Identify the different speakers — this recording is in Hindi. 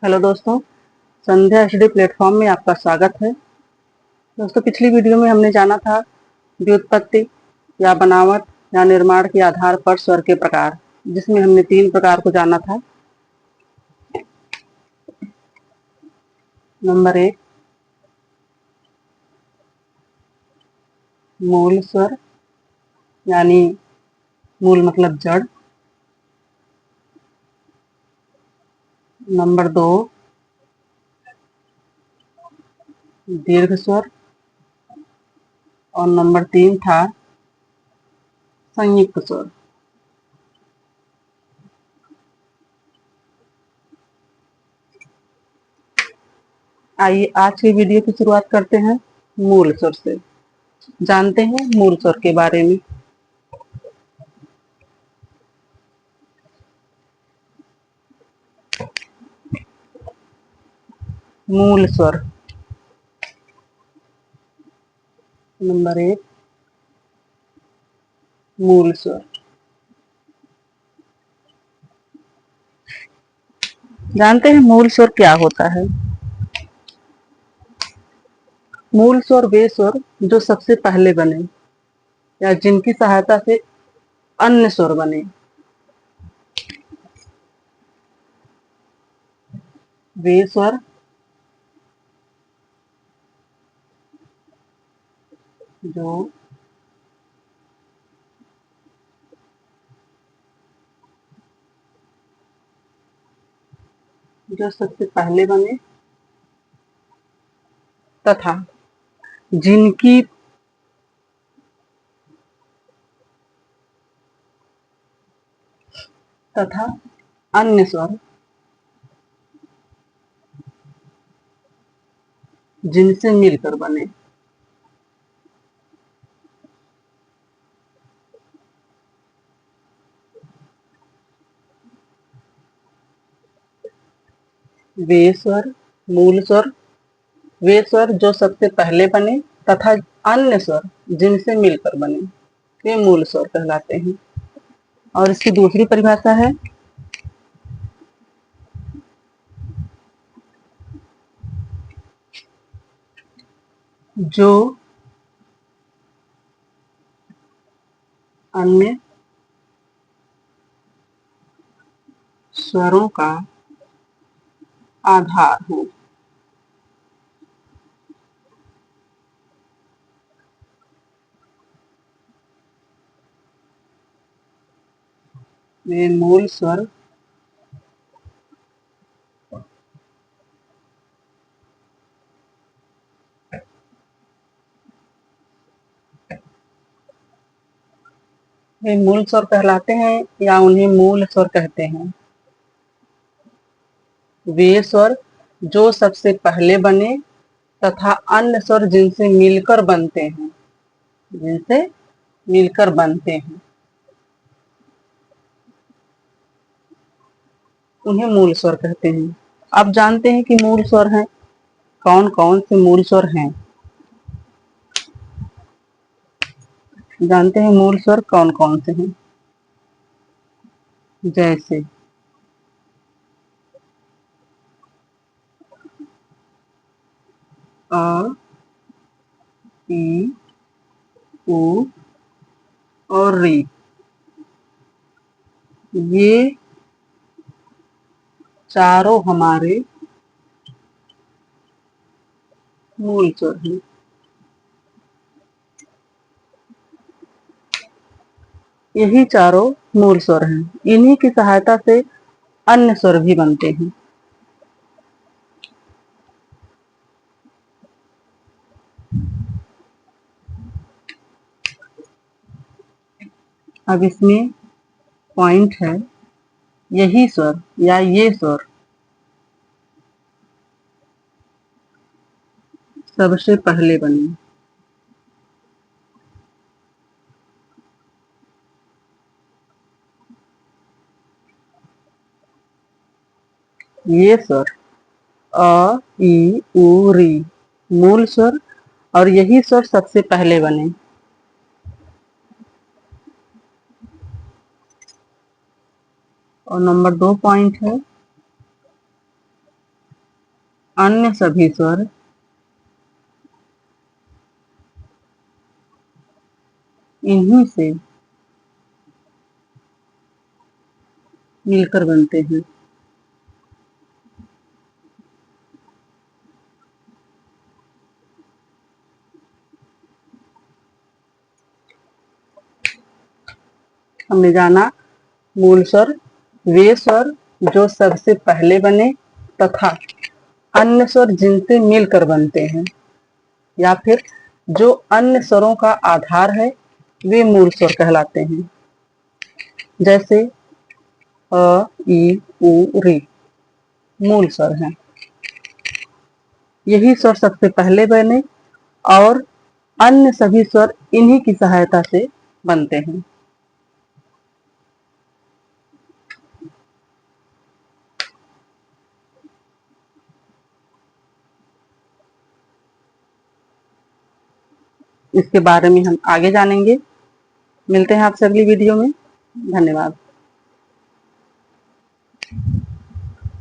Speaker 1: हेलो दोस्तों, संध्या एचडी प्लेटफॉर्म में आपका स्वागत है। दोस्तों, पिछली वीडियो में हमने जाना था व्युत्पत्ति या बनावट या निर्माण के आधार पर स्वर के प्रकार, जिसमें हमने 3 प्रकार को जाना था। नंबर 1 मूल स्वर, यानी मूल मतलब जड़। नंबर 2 दीर्घ स्वर और नंबर 3 था संयुक्त स्वर। आइए आज की वीडियो की शुरुआत करते हैं मूल स्वर से। जानते हैं मूल स्वर के बारे में। मूल स्वर। नंबर 1 मूल स्वर। जानते हैं मूल स्वर क्या होता है। मूल स्वर वे स्वर जो सबसे पहले बने या जिनकी सहायता से अन्य स्वर बने। वे स्वर जो सबसे पहले बने तथा जिनकी तथा अन्य स्वर जिनसे मिलकर बने। वे स्वर मूल स्वर वे स्वर जो सबसे पहले बने तथा अन्य स्वर जिनसे मिलकर बने, वे मूल स्वर कहलाते हैं। और इसकी दूसरी परिभाषा है जो अन्य स्वरों का आधार हो। वे मूल स्वर वे मूल स्वर कहलाते हैं या उन्हें मूल स्वर कहते हैं। वे स्वर जो सबसे पहले बने तथा अन्य स्वर जिनसे मिलकर बनते हैं जिनसे मिलकर बनते हैं उन्हें मूल स्वर कहते हैं। अब जानते हैं कि मूल स्वर हैं कौन कौन से मूल स्वर हैं। जानते हैं मूल स्वर कौन कौन से हैं। जैसे अ, ई, उ और री। ये चारों हमारे मूल स्वर हैं। यही चारों मूल स्वर हैं। इन्हीं की सहायता से अन्य स्वर भी बनते हैं। अब इसमें पॉइंट है, यही स्वर या ये स्वर सबसे पहले बने। ये स्वर अ, ई, उ, री मूल स्वर और यही स्वर सबसे पहले बने। और नंबर 2 पॉइंट है अन्य सभी स्वर इन्हीं से मिलकर बनते हैं। हमने जाना मूल स्वर वे स्वर जो सबसे पहले बने तथा अन्य स्वर जिनसे मिलकर बनते हैं, या फिर जो अन्य स्वरों का आधार है वे मूल स्वर कहलाते हैं। जैसे अ, ई, उ, री मूल स्वर हैं। यही स्वर सबसे पहले बने और अन्य सभी स्वर इन्हीं की सहायता से बनते हैं। इसके बारे में हम आगे जानेंगे। मिलते हैं आपसे अगली वीडियो में। धन्यवाद।